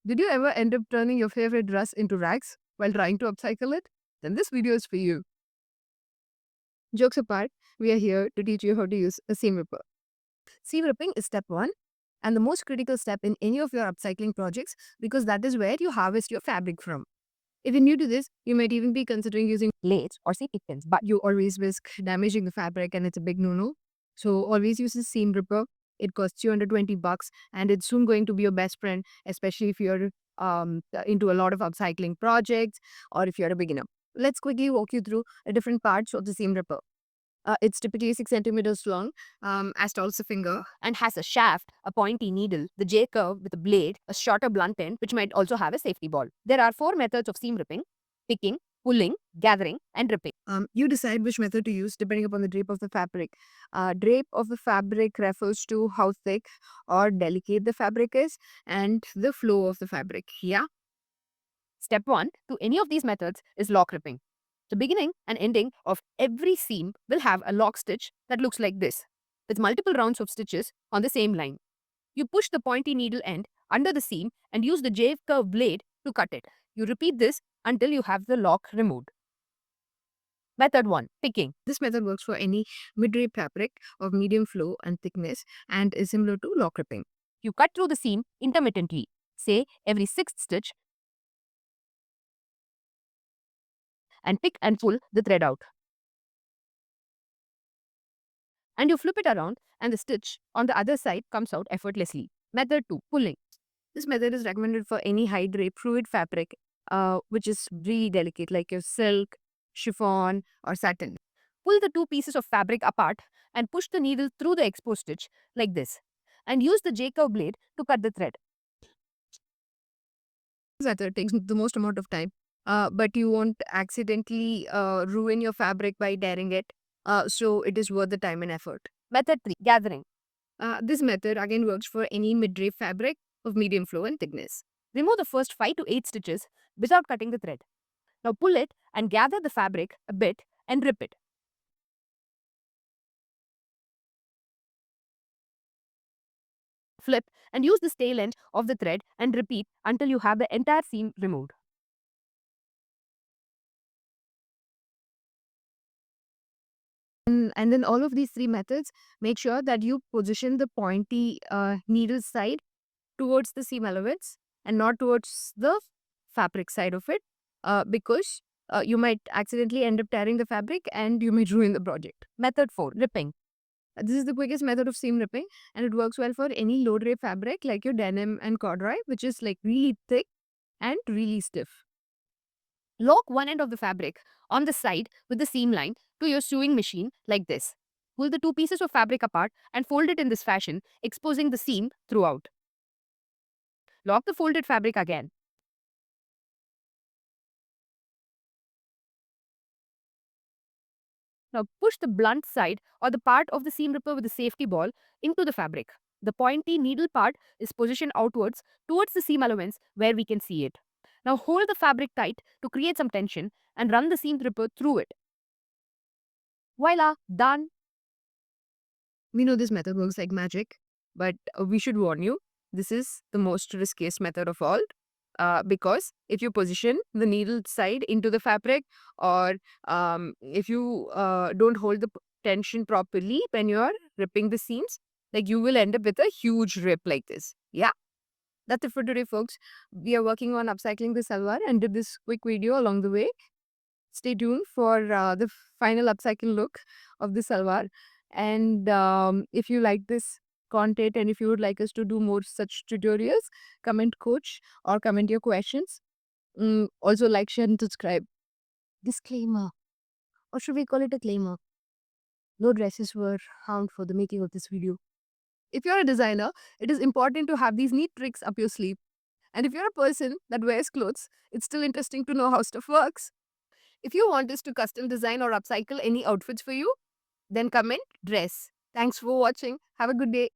Did you ever end up turning your favorite dress into rags while trying to upcycle it? Then this video is for you. Jokes apart, we are here to teach you how to use a seam ripper. Seam ripping is step one and the most critical step in any of your upcycling projects because that is where you harvest your fabric from. If you're new to this, you might even be considering using blades or safety pins, but you always risk damaging the fabric and it's a big no-no. So always use a seam ripper. It costs you under 20 bucks and it's soon going to be your best friend, especially if you're into a lot of upcycling projects or if you're a beginner. Let's quickly walk you through the different parts of the seam ripper. It's typically 6 centimeters long, as tall as a finger, and has a shaft, a pointy needle, the J curve with a blade, a shorter blunt end, which might also have a safety ball. There are 4 methods of seam ripping: picking, pulling, gathering, and ripping. You decide which method to use depending upon the drape of the fabric. Drape of the fabric refers to how thick or delicate the fabric is and the flow of the fabric. Yeah. Step 1 to any of these methods is lock ripping. The beginning and ending of every seam will have a lock stitch that looks like this, with multiple rounds of stitches on the same line. You push the pointy needle end under the seam and use the J-curve blade to cut it. You repeat this until you have the lock removed. Method 1. Picking. This method works for any mid-drape fabric of medium flow and thickness and is similar to lock ripping. You cut through the seam intermittently, say every sixth stitch, and pick and pull the thread out. And you flip it around and the stitch on the other side comes out effortlessly. Method 2. Pulling. This method is recommended for any high drape fluid fabric which is really delicate like your silk, chiffon or satin. Pull the two pieces of fabric apart and push the needle through the exposed stitch like this and use the J-curve blade to cut the thread. This method takes the most amount of time, but you won't accidentally ruin your fabric by tearing it. So it is worth the time and effort. Method 3. Gathering. This method again works for any mid-drape fabric of medium flow and thickness. Remove the first 5 to 8 stitches without cutting the thread. Now pull it and gather the fabric a bit and rip it. Flip and use the tail end of the thread and repeat until you have the entire seam removed. And then all of these three methods, make sure that you position the pointy needle side towards the seam allowance and not towards the fabric side of it because you might accidentally end up tearing the fabric and you might ruin the project. Method 4. Ripping. This is the quickest method of seam ripping and it works well for any low drape fabric like your denim and corduroy, which is like really thick and really stiff. Lock one end of the fabric on the side with the seam line to your sewing machine like this. Pull the two pieces of fabric apart and fold it in this fashion, exposing the seam throughout. Lock the folded fabric again. Now push the blunt side or the part of the seam ripper with the safety ball into the fabric. The pointy needle part is positioned outwards towards the seam allowance where we can see it. Now hold the fabric tight to create some tension and run the seam ripper through it. Voila, done. We know this method works like magic, but we should warn you, this is the most riskiest method of all. Because if you position the needle side into the fabric or if you don't hold the tension properly when you're ripping the seams, like you will end up with a huge rip like this. Yeah, that's it for today, folks. We are working on upcycling the salwar and did this quick video along the way. Stay tuned for the final upcycle look of the salwar. And if you like this content and if you would like us to do more such tutorials, comment coach or comment your questions. Also like, share and subscribe. Disclaimer, or should we call it a claimer? No dresses were harmed for the making of this video. If you're a designer, it is important to have these neat tricks up your sleeve. And if you're a person that wears clothes, it's still interesting to know how stuff works. If you want us to custom design or upcycle any outfits for you, then comment dress. Thanks for watching. Have a good day.